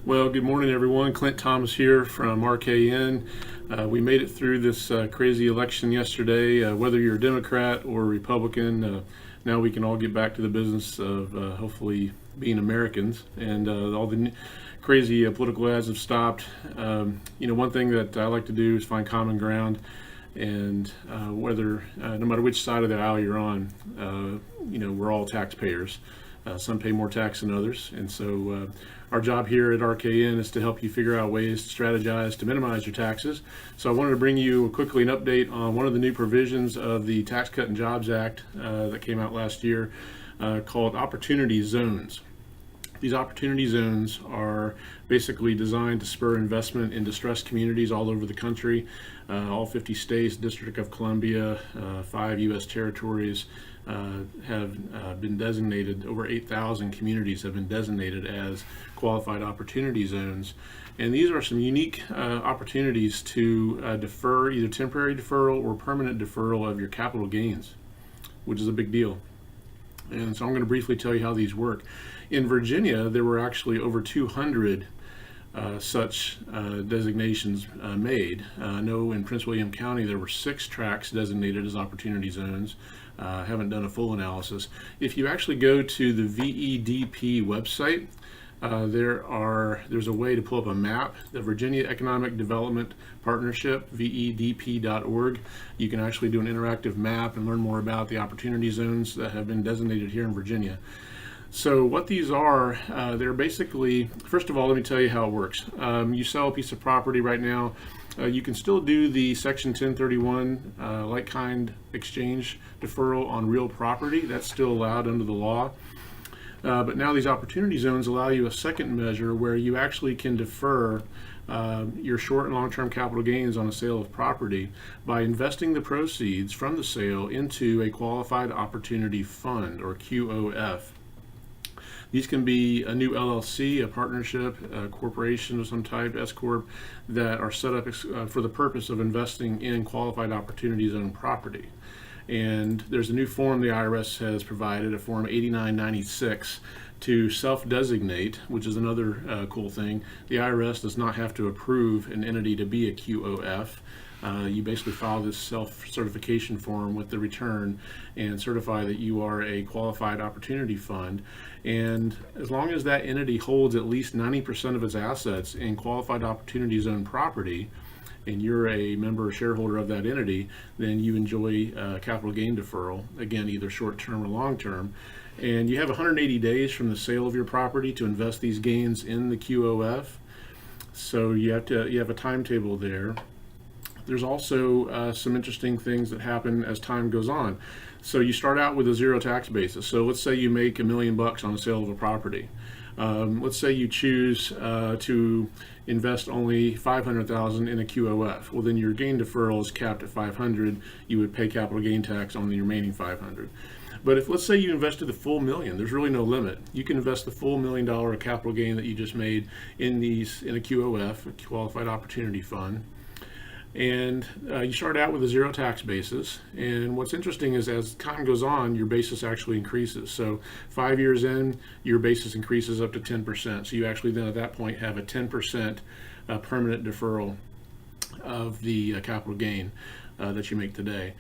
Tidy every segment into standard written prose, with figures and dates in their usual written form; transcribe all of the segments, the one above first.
Well, good morning, everyone. Clint Thomas here from RKN. We made it through this crazy election yesterday. Whether you're a Democrat or Republican, now we can all get back to the business of hopefully being Americans. And all the crazy political ads have stopped. One thing that I like to do is find common ground. And whether, no matter which side of the aisle you're on, we're all taxpayers. Some pay more tax than others, and so our job here at RKN is to help you figure out ways to strategize to minimize your taxes. So I wanted to bring you quickly an update on one of the new provisions of the Tax Cut and Jobs Act that came out last year called Opportunity Zones. These opportunity zones are basically designed to spur investment in distressed communities all over the country. All 50 states, District of Columbia, 5 U.S. territories have been designated. Over 8,000 communities have been designated as qualified opportunity zones. And these are some unique opportunities to defer, either temporary deferral or permanent deferral of your capital gains, which is a big deal. And so I'm going to briefly tell you how these work. In Virginia, there were actually over 200 such designations made. I know in Prince William County there were 6 tracts designated as opportunity zones. Haven't done a full analysis. If you actually go to the VEDP website, there's a way to pull up a map, the Virginia Economic Development Partnership, VEDP.org. You can actually do an interactive map and learn more about the opportunity zones that have been designated here in Virginia. So what these are, they're basically, first of all, let me tell you how it works. You sell a piece of property right now, you can still do the Section 1031 like-kind exchange deferral on real property. That's still allowed under the law. But now these opportunity zones allow you a second measure where you actually can defer your short and long-term capital gains on a sale of property by investing the proceeds from the sale into a qualified opportunity fund, or QOF. These can be a new LLC, a partnership, a corporation of some type, S Corp, that are set up for the purpose of investing in qualified opportunity zone property. And there's a new form the IRS has provided, a Form 8996, to self-designate, which is another cool thing. The IRS does not have to approve an entity to be a QOF. You basically file this self-certification form with the return and certify that you are a qualified opportunity fund. And as long as that entity holds at least 90% of its assets in qualified opportunity zone property, and you're a member or shareholder of that entity, then you enjoy capital gain deferral, again, either short-term or long-term. And you have 180 days from the sale of your property to invest these gains in the QOF. So you have a timetable there. There's also some interesting things that happen as time goes on. So you start out with a zero tax basis. So let's say you make $1 million on the sale of a property. Let's say you choose to invest only $500,000 in a QOF. Well, then your gain deferral is capped at $500. You would pay capital gain tax on the remaining $500. But if, let's say you invested the full $1 million, there's really no limit. You can invest the full $1 million capital gain that you just made in a QOF, a qualified opportunity fund. And you start out with a zero tax basis. And what's interesting is as time goes on, your basis actually increases. So 5 years in, your basis increases up to 10%. So you actually then at that point have a 10% permanent deferral of the capital gain that you make today.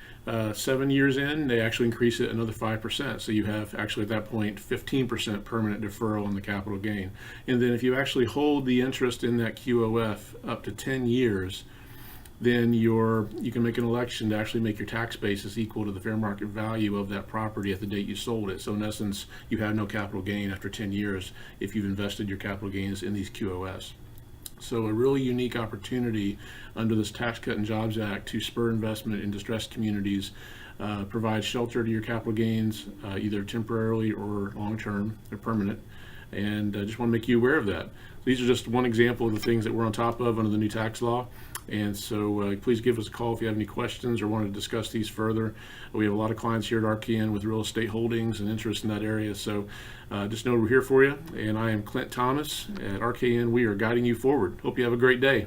7 years in, they actually increase it another 5%. So you have actually at that point 15% permanent deferral on the capital gain. And then if you actually hold the interest in that QOF up to 10 years, then you can make an election to actually make your tax basis equal to the fair market value of that property at the date you sold it. So in essence, you have no capital gain after 10 years if you've invested your capital gains in these QOS. So a really unique opportunity under this Tax Cut and Jobs Act to spur investment in distressed communities, provide shelter to your capital gains, either temporarily or long-term or permanent. And I just want to make you aware of that. These are just one example of the things that we're on top of under the new tax law. And so please give us a call if you have any questions or want to discuss these further. We have a lot of clients here at RKN with real estate holdings and interest in that area. So just know we're here for you. And I am Clint Thomas at RKN. We are guiding you forward. Hope you have a great day.